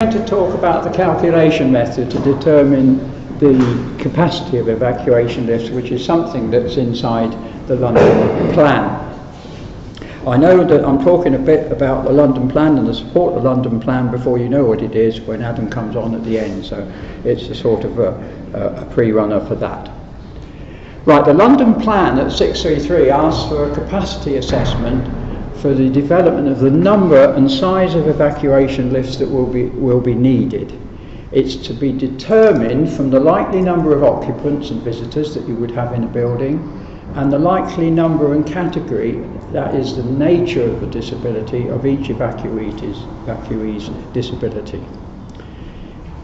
I'm going to talk about the calculation method to determine the capacity of evacuation lifts, which is something that's inside the London Plan. I know that I'm talking a bit about the London Plan and the support of the London Plan before you know what it is when Adam comes on at the end, so it's a sort of a pre-runner for that. Right, the London Plan at 633 asks for a capacity assessment for the development of the number and size of evacuation lifts that will be needed. It's to be determined from the likely number of occupants and visitors that you would have in a building, and the likely number and category, that is the nature of the disability of each evacuee's disability.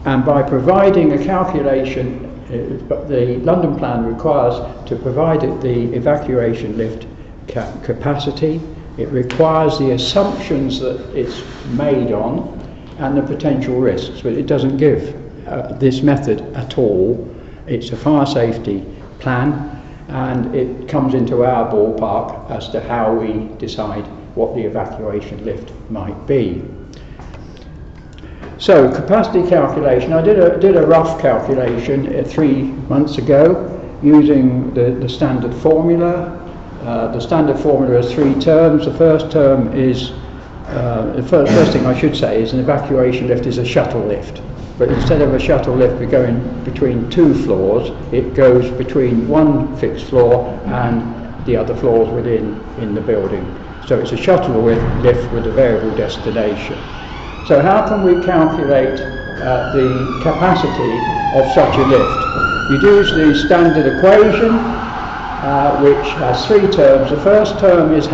And by providing a calculation, the London Plan requires to provide the evacuation lift capacity. It requires the assumptions that it's made on and the potential risks, but it doesn't give this method at all. It's a fire safety plan, and it comes into our ballpark as to how we decide what the evacuation lift might be. So, capacity calculation. I did a rough calculation 3 months ago using the standard formula. The standard formula has 3 terms. The first term is, the first thing I should say is an evacuation lift is a shuttle lift. But instead of a shuttle lift going between 2 floors, it goes between one fixed floor and the other floors in the building. So it's a shuttle lift with a variable destination. So how can we calculate the capacity of such a lift? You'd use the standard equation, which has 3 terms. The first term is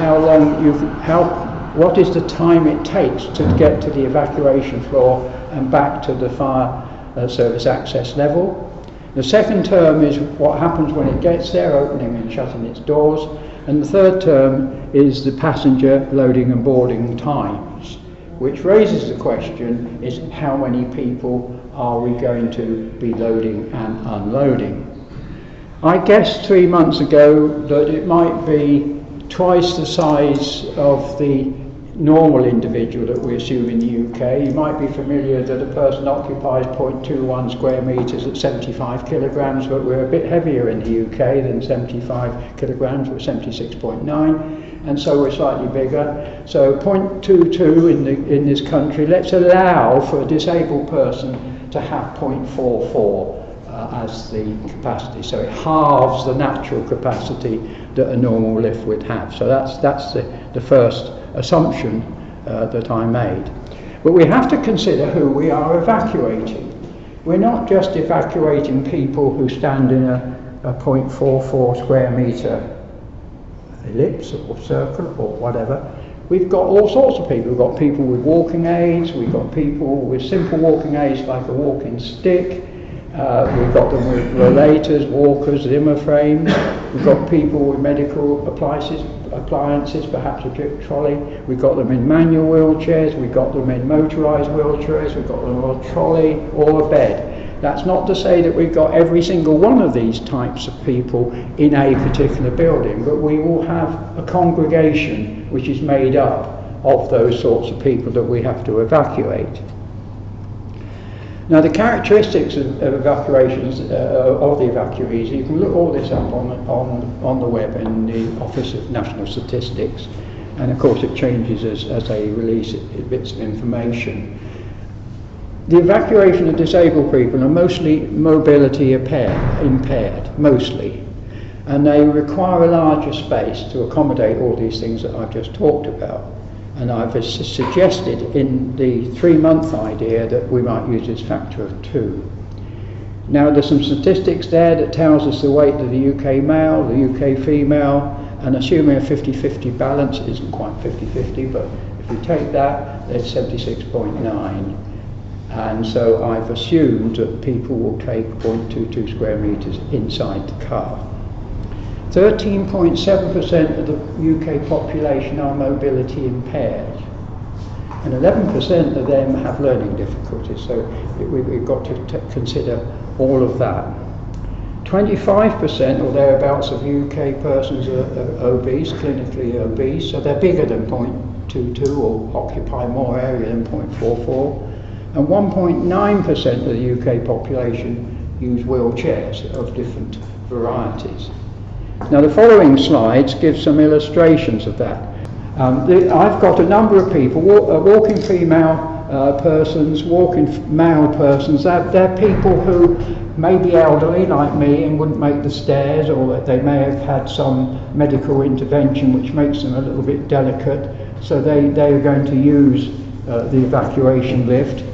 what is the time it takes to get to the evacuation floor and back to the fire service access level. The second term is what happens when it gets there, opening and shutting its doors. And the third term is the passenger loading and boarding times, which raises the question, is how many people are we going to be loading and unloading? I guessed 3 months ago that it might be twice the size of the normal individual that we assume in the UK. You might be familiar that a person occupies 0.21 square metres at 75 kilograms, but we're a bit heavier in the UK than 75 kilograms, we're 76.9, and so we're slightly bigger. So 0.22 in this country, let's allow for a disabled person to have 0.44 as the capacity. So it halves the natural capacity that a normal lift would have. So that's the first assumption that I made. But we have to consider who we are evacuating. We're not just evacuating people who stand in a 0.44 square metre ellipse or circle or whatever. We've got all sorts of people. We've got people with walking aids, we've got people with simple walking aids like a walking stick, we've got them with rollators, walkers, Zimmer frames, we've got people with medical appliances, perhaps a drip trolley, we've got them in manual wheelchairs, we've got them in motorised wheelchairs, we've got them on a trolley or a bed. That's not to say that we've got every single one of these types of people in a particular building, but we will have a congregation which is made up of those sorts of people that we have to evacuate. Now the characteristics of evacuations, of the evacuees, you can look all this up on the web in the Office of National Statistics, and of course it changes as they release bits of information. The evacuation of disabled people are mostly mobility impaired, mostly, and they require a larger space to accommodate all these things that I've just talked about. And I've suggested in the 3-month idea that we might use this factor of 2. Now there's some statistics there that tells us the weight of the UK male, the UK female, and assuming a 50-50 balance, it isn't quite 50-50, but if we take that, there's 76.9. And so I've assumed that people will take 0.22 square metres inside the car. 13.7% of the UK population are mobility impaired, and 11% of them have learning difficulties, so we've got to consider all of that. 25% or thereabouts of UK persons are obese, clinically obese, so they're bigger than 0.22 or occupy more area than 0.44. and 1.9% of the UK population use wheelchairs of different varieties. Now the following slides give some illustrations of that. I've got a number of people, walking female persons, walking male persons. They're people who may be elderly like me and wouldn't make the stairs, or they may have had some medical intervention which makes them a little bit delicate, so they are going to use the evacuation lift.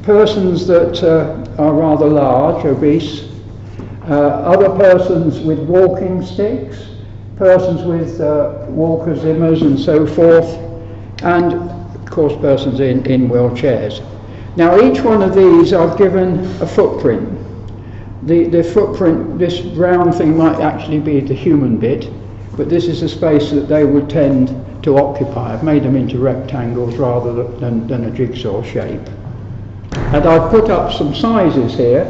Persons that are rather large, obese, other persons with walking sticks, persons with walker zimmers and so forth, and of course persons in wheelchairs. Now each one of these I've given a footprint. The footprint, this round thing might actually be the human bit, but this is the space that they would tend to occupy. I've made them into rectangles rather than a jigsaw shape. And I've put up some sizes here,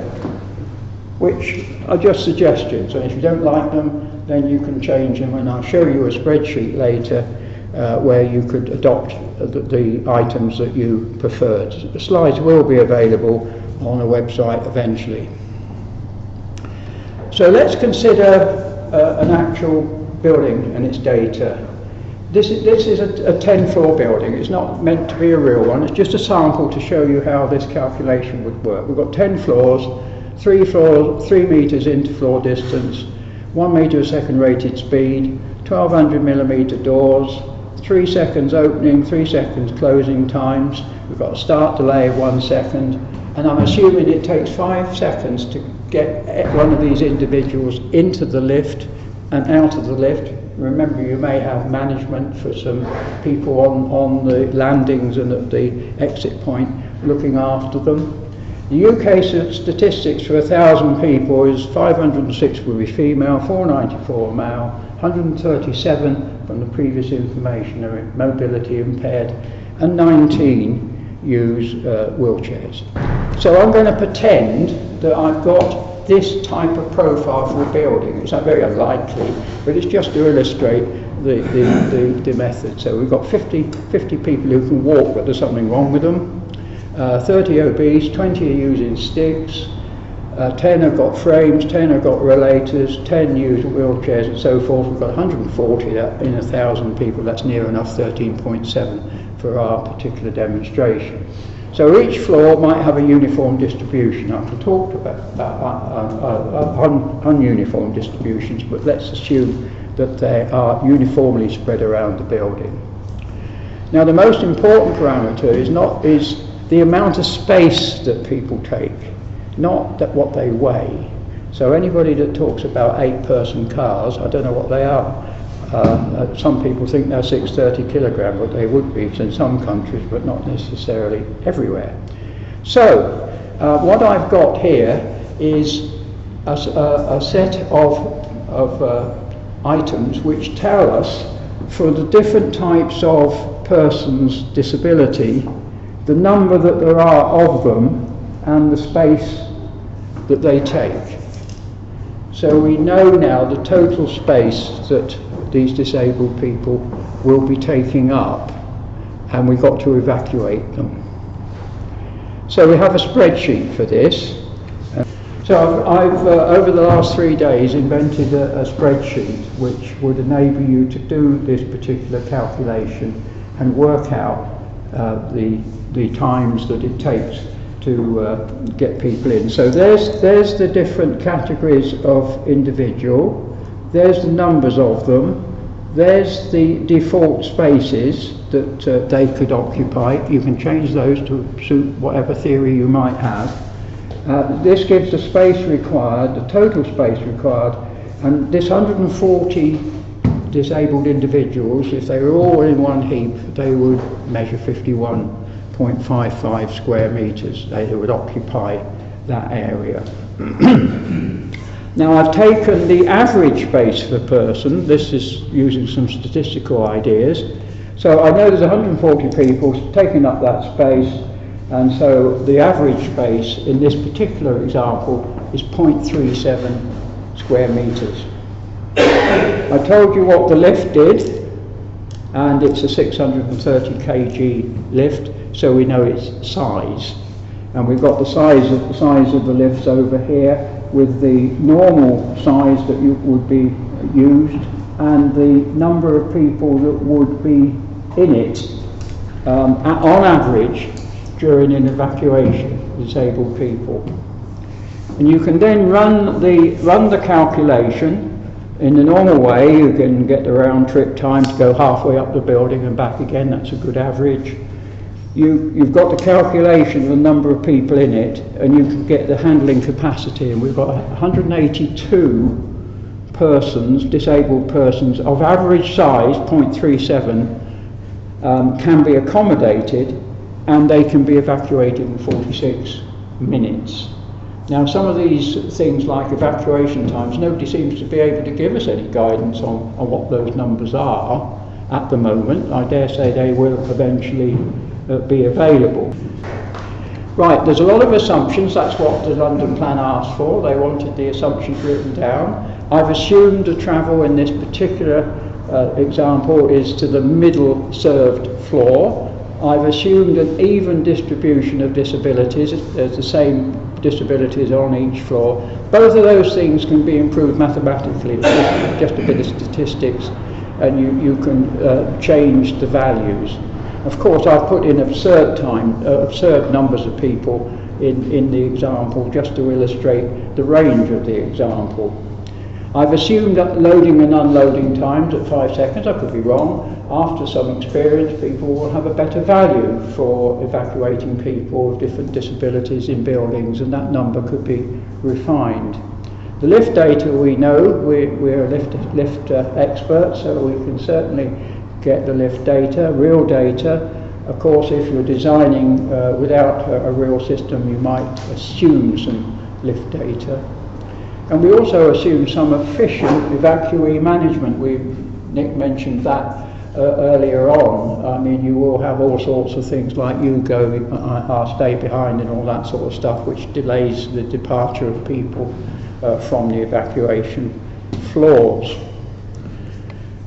which are just suggestions, and if you don't like them, then you can change them, and I'll show you a spreadsheet later where you could adopt the items that you preferred. The slides will be available on a website eventually. So let's consider an actual building and its data. This is a 10-floor building. It's not meant to be a real one. It's just a sample to show you how this calculation would work. We've got 10 floors, 3 metres into floor distance, 1 metre a second rated speed, 1200mm doors, 3 seconds opening, 3 seconds closing times. We've got a start delay of 1 second, and I'm assuming it takes 5 seconds to get one of these individuals into the lift and out of the lift. Remember, you may have management for some people on the landings and at the exit point looking after them. The UK statistics for 1,000 people is 506 will be female, 494 male, 137 from the previous information are mobility impaired, and 19 use wheelchairs. So I'm going to pretend that I've got this type of profile for a building. It's not very unlikely, but it's just to illustrate the method. So we've got 50 people who can walk, but there's something wrong with them. 30 obese, 20 are using sticks, 10 have got frames, 10 have got relators, 10 use wheelchairs and so forth. We've got 140 in 1,000 people. That's near enough 13.7 for our particular demonstration. So each floor might have a uniform distribution. I can talk about ununiform distributions, but let's assume that they are uniformly spread around the building. Now the most important parameter is the amount of space that people take, not what they weigh. So anybody that talks about 8-person cars, I don't know what they are. Some people think they're 630 kilogram, but they would be in some countries, but not necessarily everywhere. So what I've got here is a set of items which tell us, for the different types of persons' disability, the number that there are of them and the space that they take. So we know now the total space that these disabled people will be taking up, and we've got to evacuate them. So we have a spreadsheet for this. So I've over the last 3 days invented a spreadsheet which would enable you to do this particular calculation and work out the times that it takes to get people in. So there's the different categories of individual. There's the numbers of them. There's the default spaces that they could occupy. You can change those to suit whatever theory you might have. This gives the space required, the total space required, and this 140 disabled individuals, if they were all in one heap, they would measure 51.55 square metres. They would occupy that area. Now I've taken the average space per person. This is using some statistical ideas. So I know there's 140 people taking up that space, and so the average space in this particular example is 0.37 square metres. I told you what the lift did, and it's a 630 kg lift, so we know its size. And we've got the size of the lifts over here with the normal size that would be used and the number of people that would be in it on average during an evacuation, disabled people. And you can then run the calculation in the normal way. You can get the round trip time to go halfway up the building and back again. That's a good average. You've got the calculation of the number of people in it, and you can get the handling capacity. And we've got 182 persons, disabled persons of average size, 0.37, can be accommodated, and they can be evacuated in 46 minutes. Now, some of these things like evacuation times, nobody seems to be able to give us any guidance on what those numbers are at the moment. I dare say they will eventually be available. Right, there's a lot of assumptions. That's what the London plan asked for. They wanted the assumptions written down. I've assumed the travel in this particular example is to the middle served floor. I've assumed an even distribution of disabilities. There's the same disabilities on each floor. Both of those things can be improved mathematically. It's just a bit of statistics, and you can change the values. Of course, I've put in absurd numbers of people in the example just to illustrate the range of the example. I've assumed that loading and unloading times at 5 seconds. I could be wrong. After some experience, people will have a better value for evacuating people with different disabilities in buildings, and that number could be refined. The lift data, we know, we're lift experts, so we can certainly get the lift data, real data. Of course, if you're designing without a real system, you might assume some lift data. And we also assume some efficient evacuee management. Nick mentioned that earlier on. I mean, you will have all sorts of things like you go, I stay behind and all that sort of stuff, which delays the departure of people from the evacuation floors.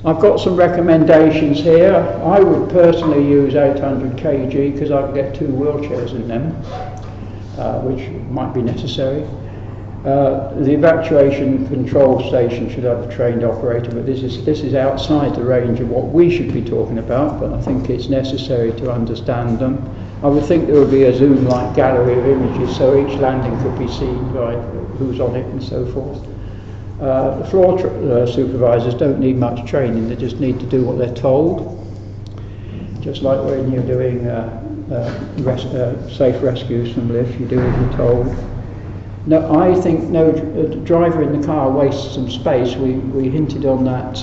I've got some recommendations here. I would personally use 800 kg because I can get 2 wheelchairs in them, which might be necessary. The evacuation control station should have a trained operator, but this is outside the range of what we should be talking about, but I think it's necessary to understand them. I would think there would be a Zoom-like gallery of images so each landing could be seen by who's on it and so forth. The floor supervisors don't need much training, they just need to do what they're told. Just like when you're doing safe rescues from lifts, you do as you're told. No, I think no driver in the car wastes some space. We hinted on that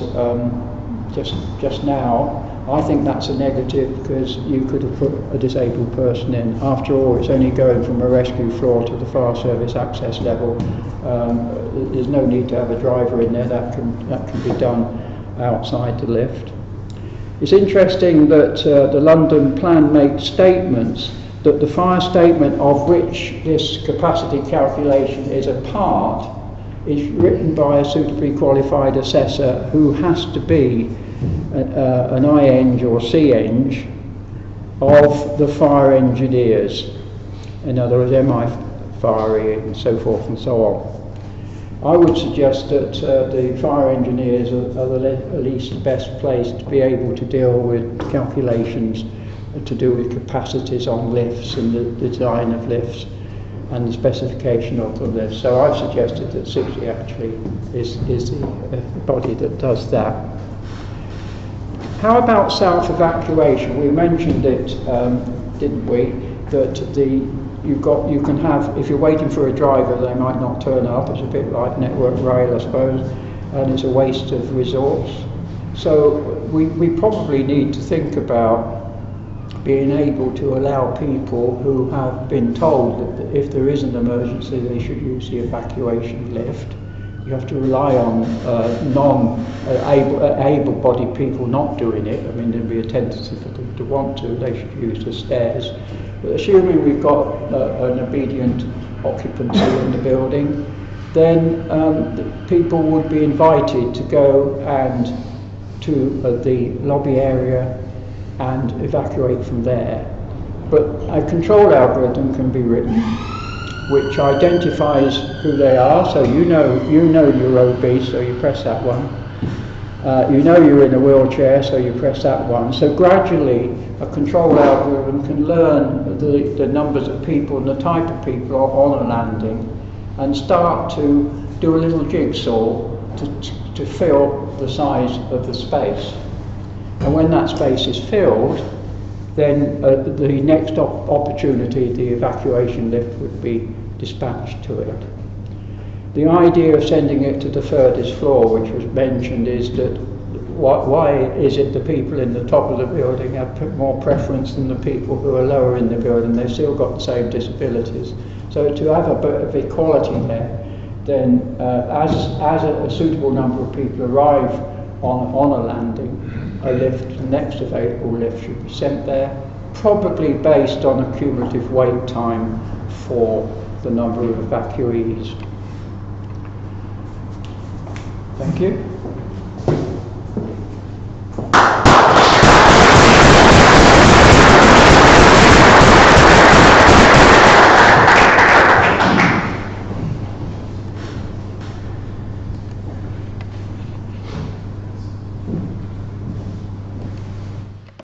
just now. I think that's a negative because you could have put a disabled person in. After all, it's only going from a rescue floor to the fire service access level. There's no need to have a driver in there. That can be done outside the lift. It's interesting that the London plan makes statements that the fire statement of which this capacity calculation is a part is written by a suitably qualified assessor who has to be an IEng or CEng of the fire engineers, in other words MI Fire and so forth and so on. I would suggest that the fire engineers are the least best placed to be able to deal with calculations to do with capacities on lifts and the design of lifts and the specification of the lifts. So I've suggested that CIBSE actually is the body that does that. How about self-evacuation? We mentioned it, didn't we? That you can have, if you're waiting for a driver, they might not turn up. It's a bit like Network Rail, I suppose, and it's a waste of resource. So we probably need to think about being able to allow people who have been told that if there is an emergency they should use the evacuation lift. You have to rely on able-bodied people not doing it. I mean, there'd be a tendency for them to want to. They should use the stairs. But assuming we've got an obedient occupancy in the building, then people would be invited to go and to the lobby area and evacuate from there. But a control algorithm can be written which identifies who they are, so you know you're obese, so you press that one. You know you're in a wheelchair, so you press that one. So gradually a control algorithm can learn the numbers of people and the type of people on a landing and start to do a little jigsaw to fill the size of the space. And when that space is filled, then the next opportunity, the evacuation lift, would be dispatched to it. The idea of sending it to the furthest floor, which was mentioned, is that why is it the people in the top of the building have more preference than the people who are lower in the building? They've still got the same disabilities. So to have a bit of equality there, then as a suitable number of people arrive on a landing, a lift, the next available lift should be sent there, probably based on a cumulative wait time for the number of evacuees. Thank you.